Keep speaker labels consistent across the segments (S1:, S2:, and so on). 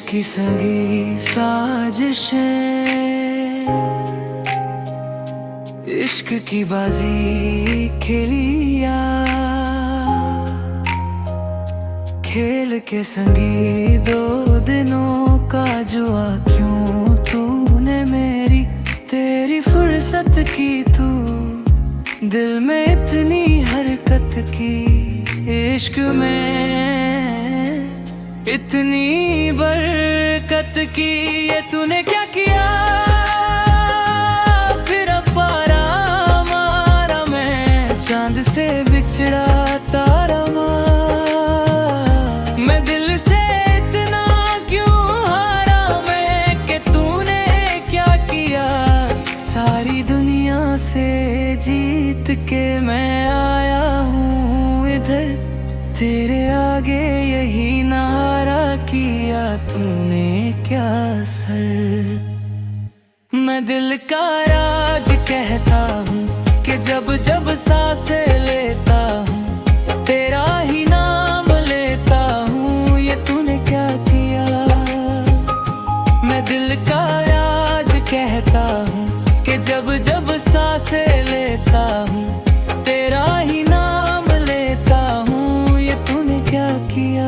S1: की संगी साजिशें, इश्क की बाजी खेलिया, खेल के संगी दो दिनों का जुआ क्यों तूने मेरी तेरी फुर्सत की तू दिल में इतनी हरकत की, इश्क में इतनी बरकत की, ये तूने क्या किया? फिर अब पारा मारा मैं चांद से बिछड़ा तारा मार, मैं दिल से इतना क्यों हारा मैं कि तूने क्या किया? सारी दुनिया से जीत के मैं आया हूँ इधर, तेरे आगे यही नारा किया तूने क्या सर? मैं दिल का राज कहता हूँ कि जब जब सांसें लेता हूँ तेरा ही नाम लेता हूँ, ये तूने क्या किया? मैं दिल का राज कहता हूँ कि जब जब सांसें लेता हूँ तेरा ही नाम लेता हूँ, ये तूने क्या किया?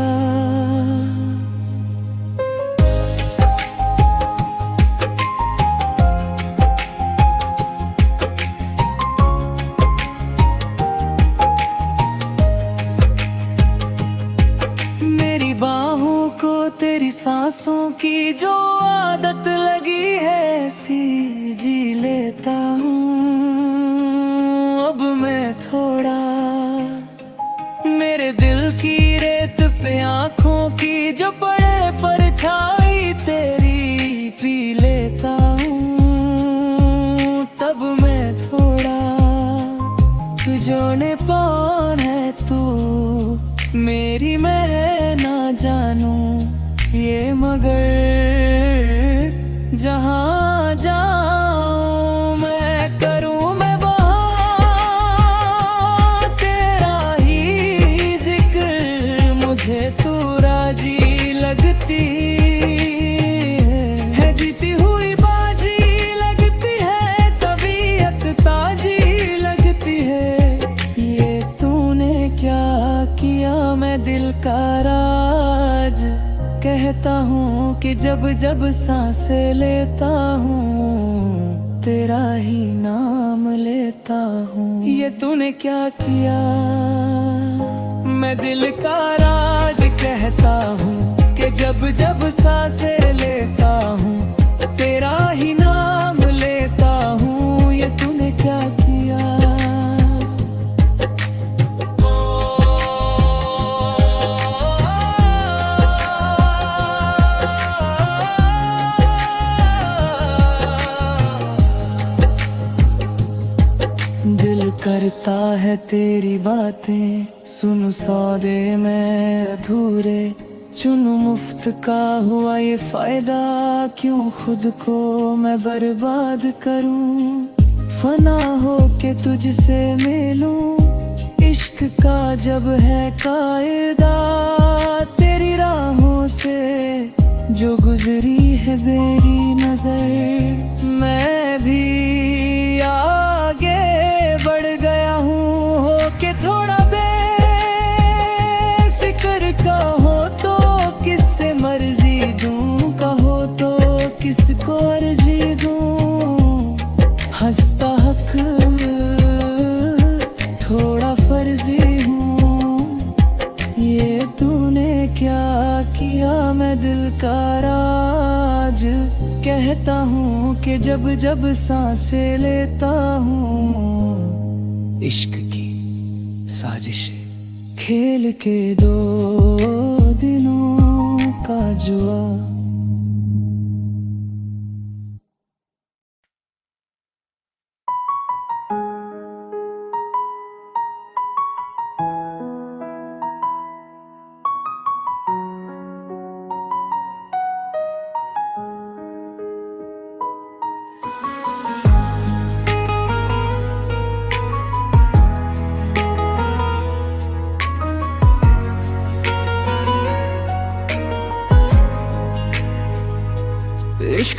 S1: मेरी बाहों को तेरी सांसों की जो आदत लगी है ऐसी जी लेता हूँ अब मैं थोड़ा, मेरे दिल की रेत पे आँखों की जो पड़े परछाई तेरी पी लेता हूँ तब मैं थोड़ा, तुझों ने कौन है तू मेरी मैं ना जानूं ये, मगर जहाँ जाऊं मैं करूं मैं वहाँ तेरा ही जिक्र, मुझे तू राजी लगती है जीती हुई बाजी लगती है, तबीयत ताजी लगती है, ये तूने क्या किया? मैं दिल का राज कहता हूँ कि जब जब सांसें लेता हूँ तेरा ही नाम लेता हूँ, ये तूने क्या किया? मैं दिल का राज कहता हूँ कि जब जब सांसें लेता हूँ तेरा ही नाम लेता हूँ, ये तूने क्या किया? दिल करता है तेरी बातें सुन सौदे में अधूरे, चुनूं मुफ्त का हुआ ये फायदा क्यों खुद को मैं बर्बाद करूं, फना हो के तुझसे मिलूं इश्क का जब है कायदा, तेरी राहों से जो गुजरी है मेरी नजर, मैं भी आगे बढ़ गया हूँ हो के थोड़ा बेफिक्र, कहो तो किससे मर्जी दूँ, कहो तो किसको अर्जी दूँ, हंसता हक थोड़ा फर्जी हूँ, ये तूने क्या किया? मैं दिल का राज कहता हूँ कि जब जब सांसें लेता हूँ इश्क की साजिशें खेल के दो दिनों का जुआ।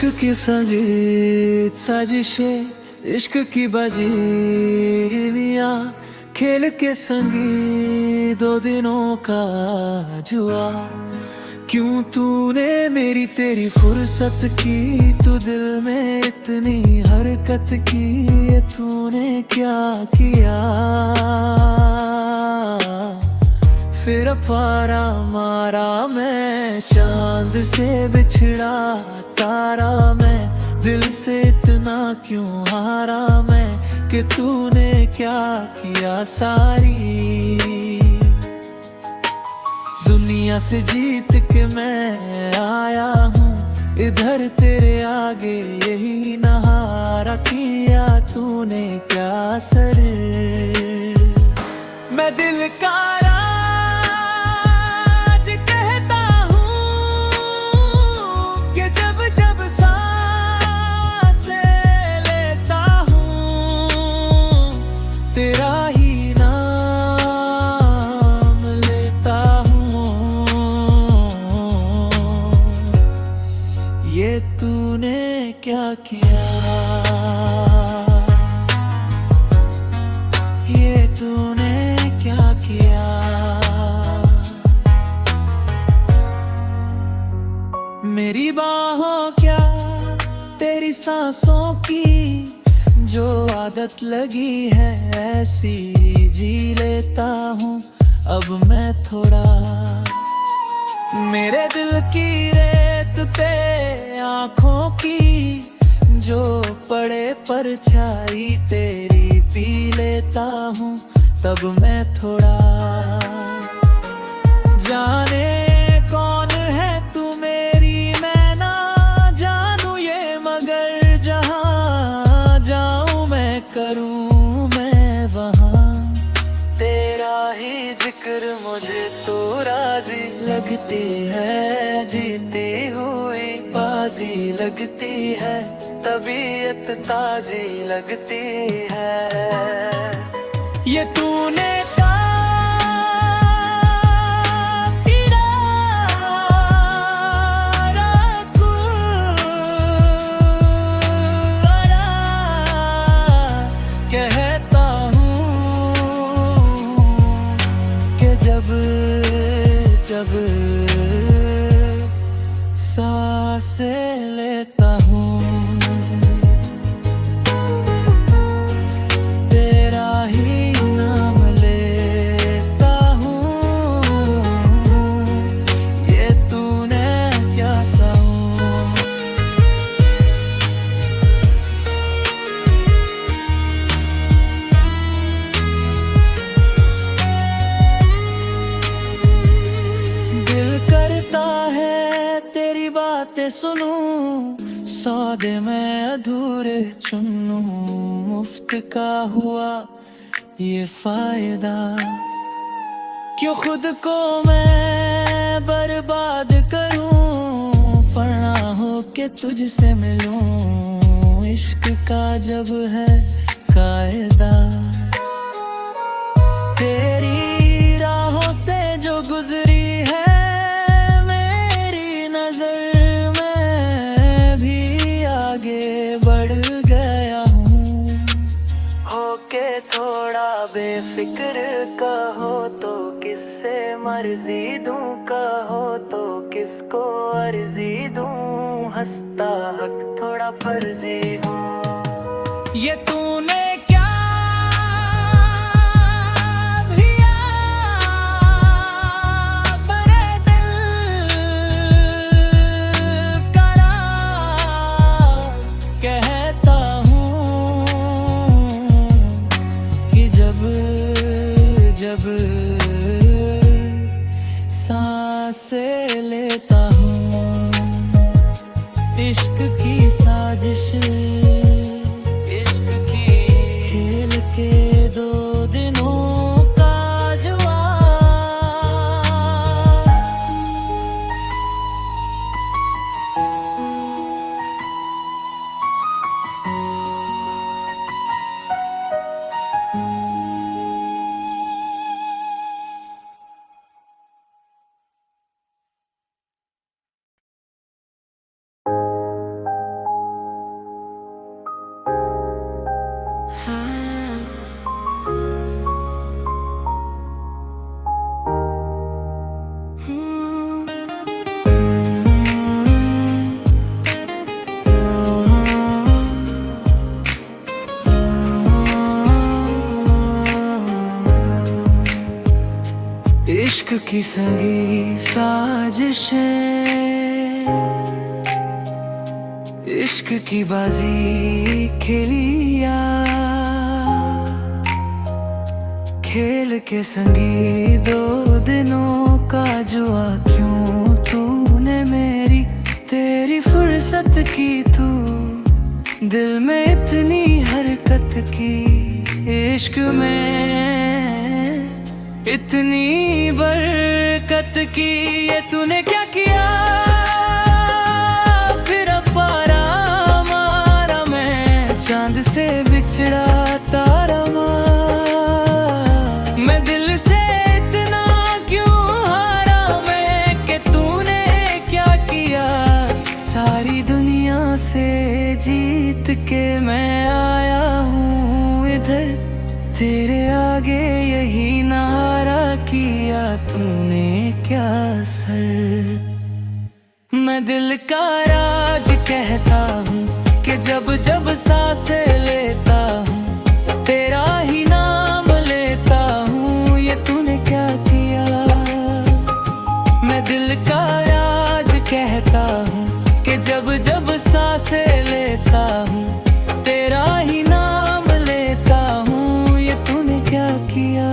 S1: इश्क की संजीत साजिशें, इश्क की बजीनियाँ, खेल के संगी दो दिनों का जुआ। क्यों तूने मेरी तेरी फुर्सत की, तू दिल में इतनी हरकत की, ये तूने क्या किया। फिर पारा मारा मैं, चांद से बिछड़ा तारा मैं, दिल से इतना क्यों हारा मैं, कि तूने क्या किया। सारी दुनिया से जीत के मैं आया हूँ, इधर तेरे आगे यही नहारा किया तूने क्या सर। मैं दिल का राज कहता हूँ कि जब जब सांसें लेता हूँ, तेरा ही नाम लेता हूँ। ये तूने क्या किया, ये तूने क्या किया। मेरी बाहों क्या तेरी सांसों की, जो आदत लगी है ऐसी जी लेता हूँ अब मैं थोड़ा। मेरे दिल की रेत पे आँखों की, जो पड़े परछाई तेरी पी लेता हूँ तब मैं थोड़ा। जाने कौन है तू मेरी मैं ना जानू ये, मगर जहाँ जाऊँ मैं करूँ मैं वहाँ तेरा ही जिक्र। मुझे तो राजी लगती है, जीती हुई बाजी लगती है, तबीयत ताजी लगती है। ये तूने कहता हूँ कि जब जब सांसें लेता हूँ, तेरा ही नाम लेता हूँ। ये तूने क्या कहा। दिल करता है तेरी बातें सुनूं, सौदे में अधूरे चुनूं, मुफ्त का हुआ ये फायदा। क्यों खुद को मैं बर्बाद करूं, फना हो के तुझसे मिलूं, इश्क का जब है कायदा। तेरी राहों से जो गुजरी है मेरी नजर, मैं भी आगे बढ़ गया हूँ। होके थोड़ा बेफिक्र कहो तो किससे मर्जी दूं, कहो तो किसको अर्जी दूं, हंसता हक थोड़ा फर्जी हूँ। ये तूने कहता हूँ कि जब जब सांसें लेता हूँ, इश्क की साजिश, इश्क की इश्क की संगी साजिशें, इश्क की बाजी खेलिया, खेल के संगी 2 दिनों का जुआ क्यों तूने मेरी तेरी फुर्सत की, तू दिल में इतनी हरकत की, इश्क में इतनी बरकत की, ये तूने क्या किया। फिर अब पारा मारा मैं, चांद से बिछड़ा तारा मार, मैं दिल से इतना क्यों हारा मैं, कि तूने क्या किया। सारी दुनिया से जीत के मैं आया हूँ इधर, तेरे आगे यही नारा किया तूने क्या सर। मैं दिल का राज कहता हूँ कि जब जब सांसें लेता हूँ तेरा ही नाम लेता हूँ, ये तूने क्या किया। मैं दिल का राज कहता हूँ कि जब जब सांसें लेता हूँ तेरा ही नाम लेता हूँ, ये तूने क्या किया।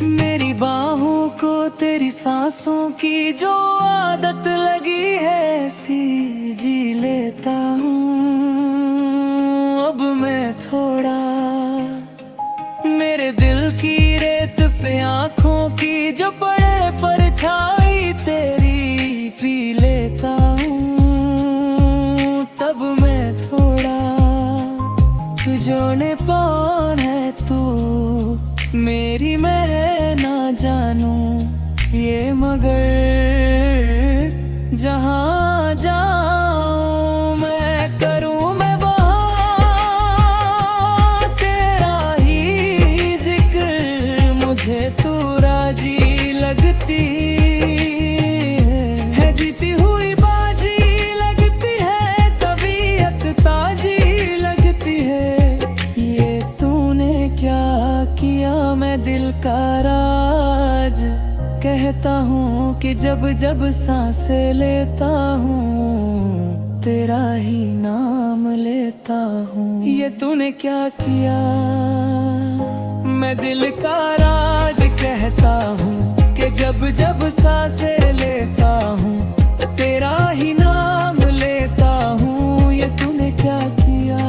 S1: मेरी बाहों को तेरी सांसों की जो आदत लगी है, ऐसी जी लेता हूँ अब मैं थोड़ा। मेरे दिल की रेत पे आँखों की जो पड़े परछाई तेरी पी लेता हूँ तब मैं थोड़ा। तुझों कौन है तू मेरी मैं ना जानूं ये, मगर जहाँ जाऊं मैं करूं मैं वहाँ तेरा ही जिक्र, मुझे तू राजी लगती है, जीती हुई बाजी लगती है, तबीयत ताजी लगती है, ये तूने क्या किया। मैं दिल का राज कहता हूँ कि जब जब सांसें लेता हूँ तेरा ही नाम लेता हूँ, ये तूने क्या किया। मैं दिल का राज कहता हूँ कि जब जब सांसें लेता हूँ तेरा ही नाम लेता हूँ, ये तूने क्या किया।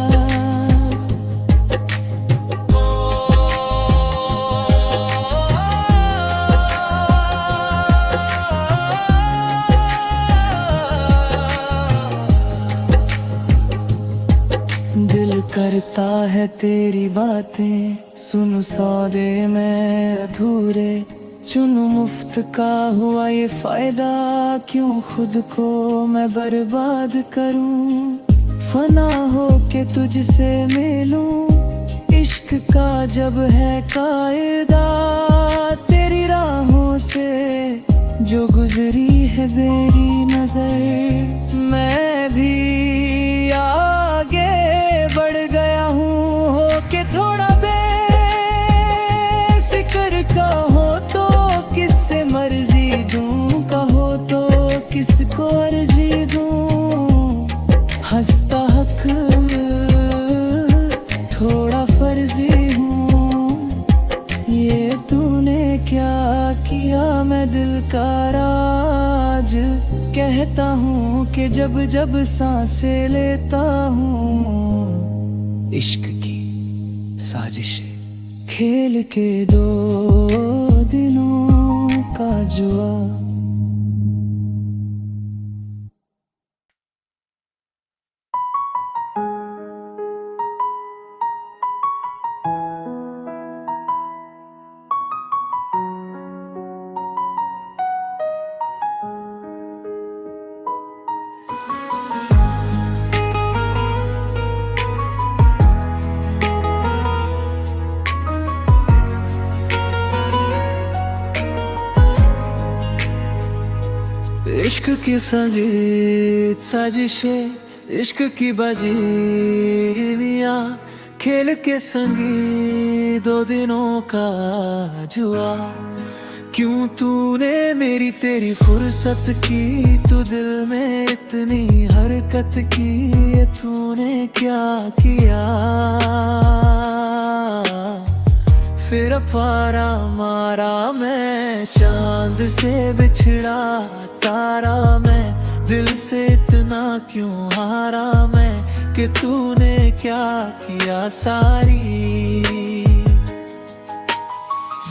S1: दिल करता है तेरी बातें सुन, सौदे में अधूरे चुनूं, मुफ्त का हुआ ये फायदा क्यों खुद को मैं बर्बाद करूं। फना हो के तुझसे मिलूं, इश्क का जब है कायदा, तेरी राहों से जो गुजरी है मेरी नजर, मैं भी आगे बढ़ गया हूँ हो के थोड़ा बेफिक्र। कहो तो किससे मर्जी दूँ, कहो तो किसको अर्जी दूँ, हंसता हक थोड़ा फर्जी हूँ, ये तूने क्या किया। मैं दिल का राज कहता हूँ कि जब जब सांसें लेता हूँ इश्क की साजिशें खेल के 2 दिनों का जुआ। इश्क की संजीत साजिशें, इश्क की बजीनियाँ, खेल के संगी 2 दिनों का जुआ। क्यों तूने मेरी तेरी फुर्सत की, तू दिल में इतनी हरकत की, ये तूने क्या किया। फिर पारा मारा मैं, चांद से बिछड़ा तारा मैं, दिल से इतना क्यों हारा मैं, कि तूने क्या किया। सारी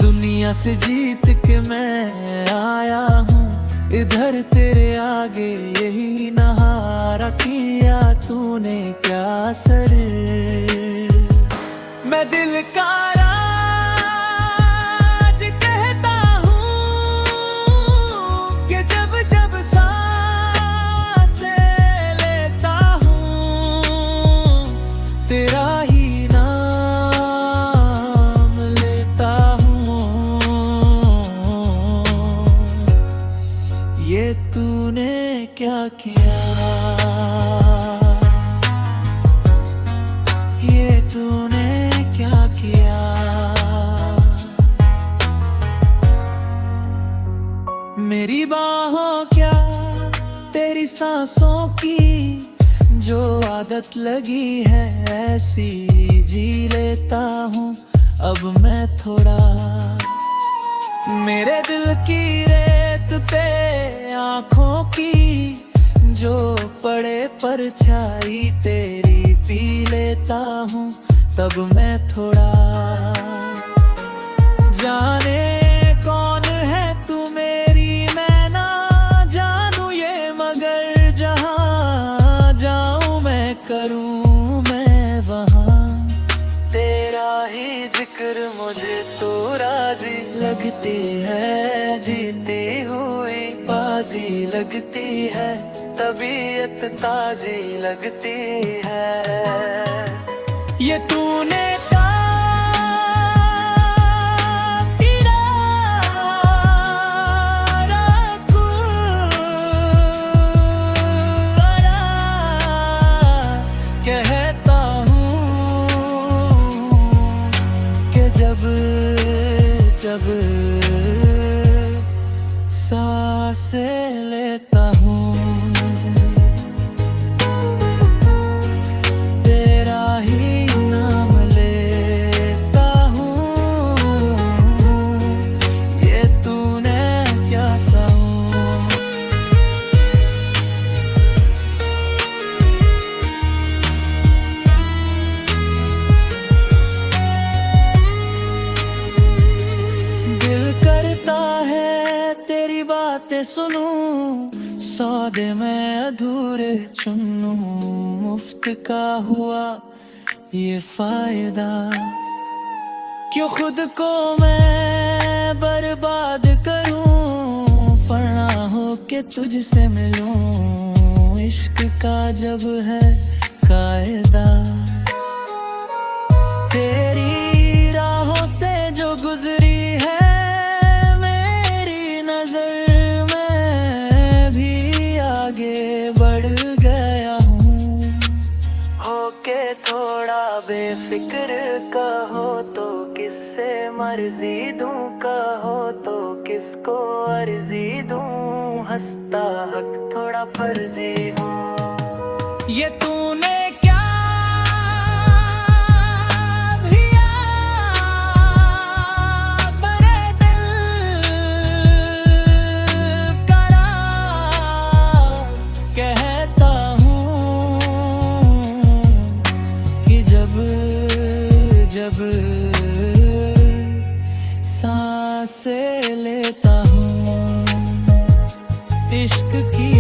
S1: दुनिया से जीत के मैं आया हूँ, इधर तेरे आगे यही नहारा किया तूने क्या सर। मैं दिल का राज कहता हूँ कि जब जब सांसें लेता हूँ, तेरा ही नाम लेता हूँ। ये तूने क्या किया, ये तूने क्या किया। मेरी बाहों क्या तेरी सांसों की, जो आदत लगी है ऐसी जी लेता हूँ अब मैं थोड़ा। मेरे दिल की रेत पे आँखों की, जो पड़े परछाई तेरी पी लेता हूँ तब मैं थोड़ा। जाने कौन है तू मेरी मैं ना जानू ये, मगर जहाँ जाऊँ मैं करूँ मैं वहाँ तेरा ही जिक्र। मुझे तो राजी लगती है, जीती हुई बाजी लगती है, तबीयत ताजी लगती है। ये तूने कहता हूँ कि जब जब सांसें लेता हूँ, तेरा ही नाम लेता हूँ। ये तूने क्या कहा। दिल करता है तेरी बातें सुनूं, सौदे में अधूरे चुन लूं, मुफ्त का हुआ ये फायदा। क्यों खुद को मैं बर्बाद करूं, फना हो के तुझसे मिलूं, इश्क का जब है कायदा। तेरी राहों से जो गुजरी है मेरी नजर, मैं भी आगे बढ़ गया हूँ। होके थोड़ा बेफिक्र कहो तो किससे मर्जी दूं, कहो तो किसको अर्जी दूं, हंसता हक थोड़ा फर्जी हूँ। ये तूने जब सांसें लेता हूँ, इश्क की